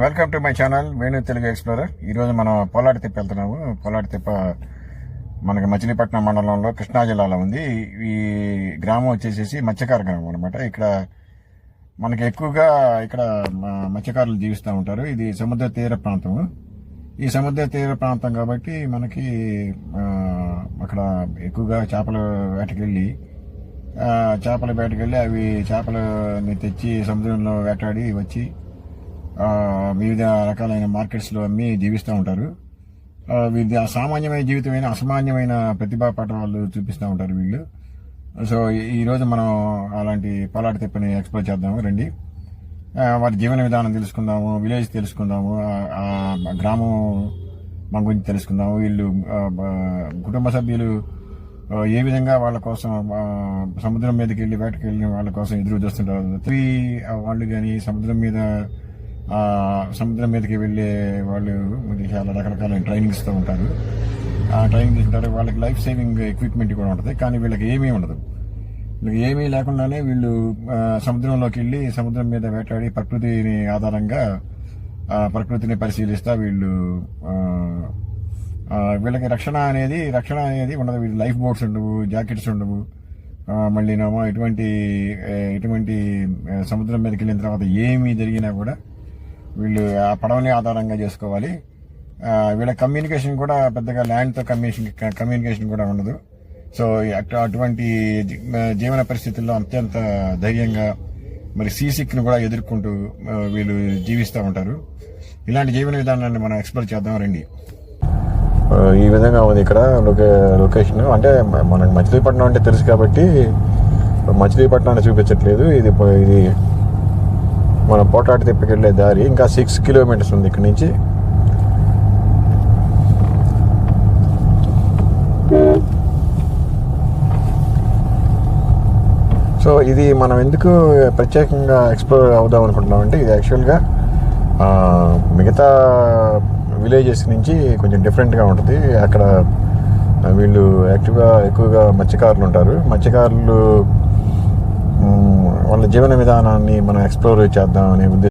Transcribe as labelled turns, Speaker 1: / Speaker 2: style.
Speaker 1: Welcome to my channel Venu Telugu explorer. ఈరోజు మనం పోలాడి తిప్ప వెళ్తున్నాము. పోలాడి తిప్ప మనకి మచిలీపట్నం మండలంలో కృష్ణా జిల్లాలో ఉంది. ఈ గ్రామం వచ్చేసేసి మత్స్యకార గ్రామం అనమాట. ఇక్కడ మనకి ఎక్కువగా ఇక్కడ మత్స్యకారులు జీవిస్తూ ఉంటారు. ఇది సముద్ర తీర ప్రాంతం. ఈ సముద్ర తీర ప్రాంతం కాబట్టి మనకి అక్కడ ఎక్కువగా చేపల వేటకెళ్ళి అవి చేపలని తెచ్చి సముద్రంలో వేటాడి వచ్చి వివిధ రకాలైన మార్కెట్స్లో అమ్మి జీవిస్తూ ఉంటారు. వీళ్ళది సామాన్యమైన జీవితమైన అసామాన్యమైన ప్రతిభా పాఠాలు చూపిస్తూ ఉంటారు వీళ్ళు. సో ఈరోజు మనం అలాంటి పోలాడి తిప్పని ఎక్స్ప్లోర్ చేద్దాము. రండి, వారి జీవన విధానం తెలుసుకుందాము, విలేజ్ తెలుసుకుందాము, గ్రామం మన గురించి తెలుసుకుందాము. వీళ్ళు కుటుంబ సభ్యులు ఏ విధంగా వాళ్ళ కోసం సముద్రం మీదకి వెళ్ళి వేటకి వెళ్ళిన వాళ్ళ కోసం ఎదురు చూస్తుంటారు. వాళ్ళు కానీ సముద్రం మీదకి వెళ్ళే వాళ్ళు చాలా రకరకాల ట్రైనింగ్ ఇస్తూ ఉంటారు. ట్రైనింగ్ తీసుకుంటారు. వాళ్ళకి లైఫ్ సేవింగ్ ఎక్విప్మెంట్ కూడా ఉంటుంది. కానీ వీళ్ళకి ఏమీ ఉండదు. వీళ్ళకి ఏమీ లేకుండానే వీళ్ళు సముద్రంలోకి వెళ్ళి సముద్రం మీద వేటాడి ప్రకృతిని ఆధారంగా ప్రకృతిని పరిశీలిస్తా వీళ్ళకి రక్షణ అనేది ఉండదు. వీళ్ళు లైఫ్ బోట్స్ ఉండవు, జాకెట్స్ ఉండవు. మళ్ళీనేమో ఎటువంటి సముద్రం మీదకి వెళ్ళిన తర్వాత ఏమీ జరిగినా కూడా వీళ్ళు ఆ పడవని ఆధారంగా చేసుకోవాలి. వీళ్ళ కమ్యూనికేషన్ కూడా పెద్దగా ల్యాండ్తో కమ్యూనికేషన్ కూడా ఉండదు. సో అటువంటి జీవన పరిస్థితుల్లో అత్యంత ధైర్యంగా మరి సీసిక్ను కూడా ఎదుర్కొంటూ వీళ్ళు జీవిస్తూ ఉంటారు. ఇలాంటి జీవన విధానాన్ని మనం ఎక్స్ప్లోర్ చేద్దాం రండి. ఈ విధంగా ఉంది ఇక్కడ లొకేషన్. అంటే మనకు మచిలీపట్నం అంటే తెలుసు కాబట్టి మచిలీపట్నాన్ని చూపించట్లేదు. ఇది మన పోటాడి తిప్పకి వెళ్ళే దారి. ఇంకా 6 కిలోమీటర్స్ ఉంది ఇక్కడ నుంచి. సో ఇది మనం ఎందుకు ప్రత్యేకంగా ఎక్స్ప్లోర్ అవుదాం అనుకుంటున్నాం అంటే ఇది యాక్చువల్గా మిగతా విలేజెస్ నుంచి కొంచెం డిఫరెంట్గా ఉంటుంది. అక్కడ వీళ్ళు ఎక్కువగా మత్స్యకారులు ఉంటారు. మత్స్యకారులు వాళ్ళ జీవన విధానాన్ని మనం ఎక్స్ప్లోర్ చేద్దాం అనే ఉద్దేశం.